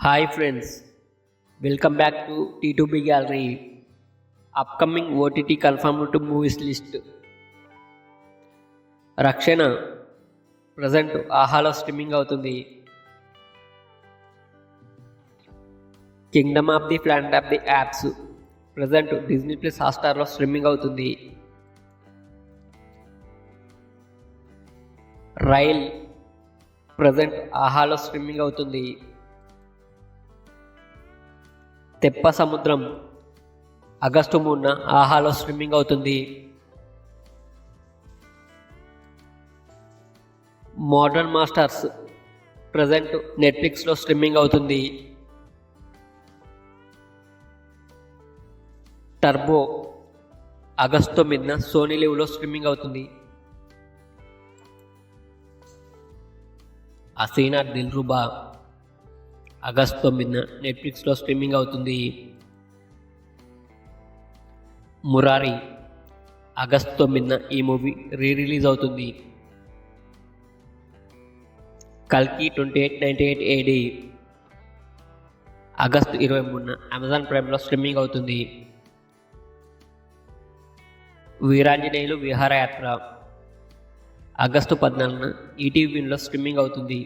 Hi friends, welcome back to T2B Gallery. Upcoming OTT confirmed to movies list. Rakshana present ఆహాలో streaming అవుతుంది. Kingdom of the planet of the apes present Disney plus హాట్స్టార్లో streaming అవుతుంది. Rail present ఆహాలో streaming అవుతుంది. Teppa Samudram August 3న ఆహాలో streaming అవుతుంది. Modern masters present నెట్ఫ్లిక్స్లో స్ట్రీమింగ్ అవుతుంది. టర్బో ఆగస్టు 9న సోనీ లివ్లో స్ట్రీమింగ్ అవుతుంది. హసీనా దిల్రుబా ఆగస్టు 9న నెట్ఫ్లిక్స్లో స్ట్రీమింగ్ అవుతుంది. మురారి ఆగస్టు 9న ఈ మూవీ రిలీజ్ అవుతుంది. కల్కి 2898 AD ఆగస్టు 23న అమెజాన్ ప్రైమ్లో స్ట్రీమింగ్ అవుతుంది. వీరాంజనేయులు విహారయాత్ర ఆగస్టు 14న ఈటీవీ విన్లో స్ట్రీమింగ్ అవుతుంది.